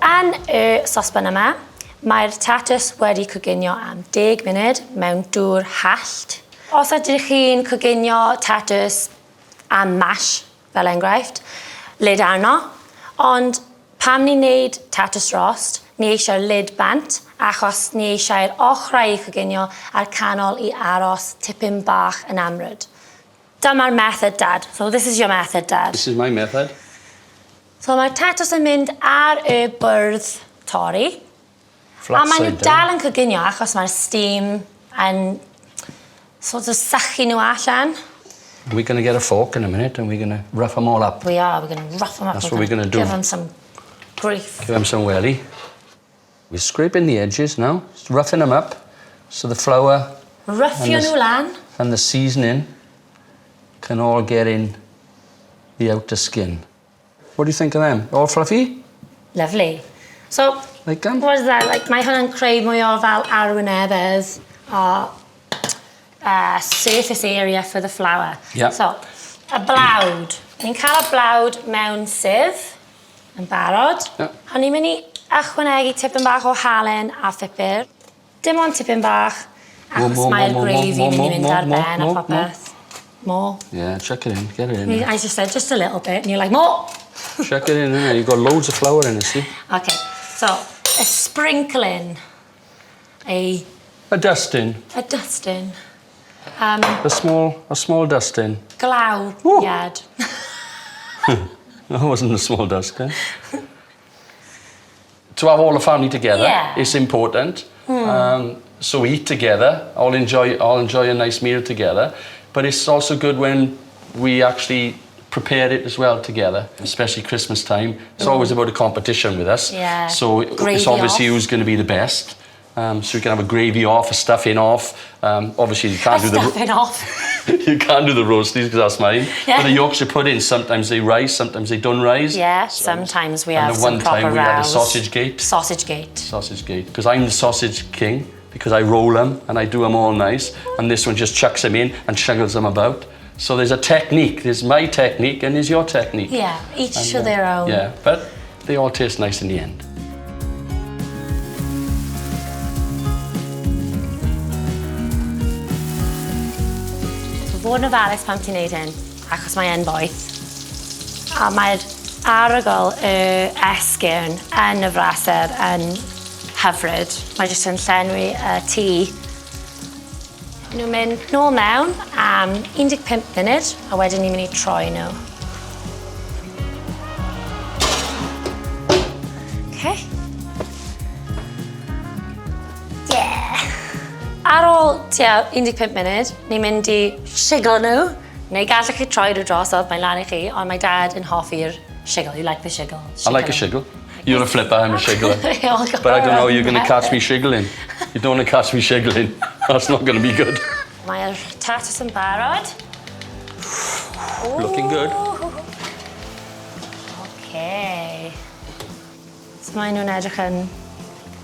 Yn y sosban yma, mae'r tatws wedi coginio am 10 munud mewn dŵr hallt. Os ydych chi'n coginio tatws am mash, fel enghraifft, lid arno, ond pam ni'n neud tatws rost, ni eisiau lid bant, achos ni eisiau'r ochrau i coginio a'r canol i aros tipyn bach yn amrwd. Dyma'r method, Dad. So this is your method, Dad. This is my method. So mae'r tatws yn mynd ar y bwrdd torri. A maen nhw dal yn coginio achos mae'r steam yn sort of sychu nhw allan. We're going to get a fork in a minute and we're going to rough them all up. We are. We're going to rough them up. That's what we're going to do. Give them some grief. Give them some welly. We're scraping the edges now, just roughing them up so the flour and the seasoning can all get in the outer skin. What do you think of them? All fluffy? Lovely. So, like them? What is that? Like, mae hwnna'n creu mwy o fel arwynebedd o surface area for the flour. Yeah. So, y blawd. Ni'n cael y blawd mewn sif yn barod. Yeah. A ni'n mynd i ychwanegu tipyn bach o halen a phupur. Dim ond tipyn bach, achos mae'r gravy mynd i fynd ar ben a popeth. More? Yeah, chuck it in, get it in. I just said just a little bit, and you're like, more! Chuck it in there, you've got loads of flour in it, see? Okay, so a sprinkling, a dusting. A dusting. A small dusting. Glaw, yad. That wasn't a small dusting. To have all the family together is important. So we eat together, all enjoy a nice meal together. But it's also good when we actually prepare it as well together, especially Christmas time. It's always about a competition with us. Yeah. So it's obviously who's going to be the best. So we can have a gravy off, a stuffing off. Obviously you can't do the stuffing off. You can't do the roasties because that's mine. Yeah. But the Yorkshire pudding, sometimes they rise, sometimes they don't rise. Yeah, sometimes we have some proper rows. And the one time we had a sausage gate. Sausage gate. Sausage gate. Because I'm the sausage king. Because I roll them and I do them all nice, and this one just chucks them in and shuggles them about. So there's a technique. There's my technique and there's your technique. Yeah, each to their own. Yeah, but they all taste nice in the end. So fod yn ofalus pam ti'n neud hyn, achos mae yn boeth. A mae'r arogl esgyrn yn y fraser yn hyfryd. Mae jyst yn llenwi tŷ. Nhw'n mynd nôl mewn am 15 munud, a wedyn ni'n mynd i troi nhw. Okay. Yeah! Ar ôl tua 15 munud, ni'n mynd i siglo nhw. Neu gallech chi troi nhw drosodd, mae'n lan i chi, ond mae Dad yn hoffi'r sigl. You like the sigl? I like a sigl. You're a flipper, I'm a shiggler. But I don't know, you're going to catch me shiggling. You don't want to catch me shiggling. That's not going to be good. Mae'r tatws yn barod. Looking good. Okay. So mae nhw'n edrych yn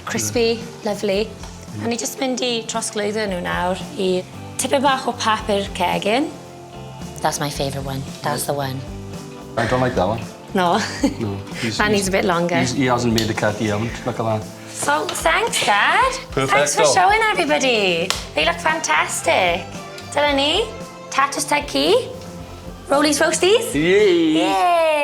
crispy, lovely. A ni jyst mynd i trosglwyddo nhw nawr i tipyn bach o papur cegin. That's my favourite one. That's the one. I don't like that one. No. No. That needs a bit longer. He hasn't made the cut yet. Look at that. So, thanks, Dad. Perfect. Thanks for showing everybody. They look fantastic. Dyna ni, Tatws Tadcu, Rollies Roasties. Yay! Yay!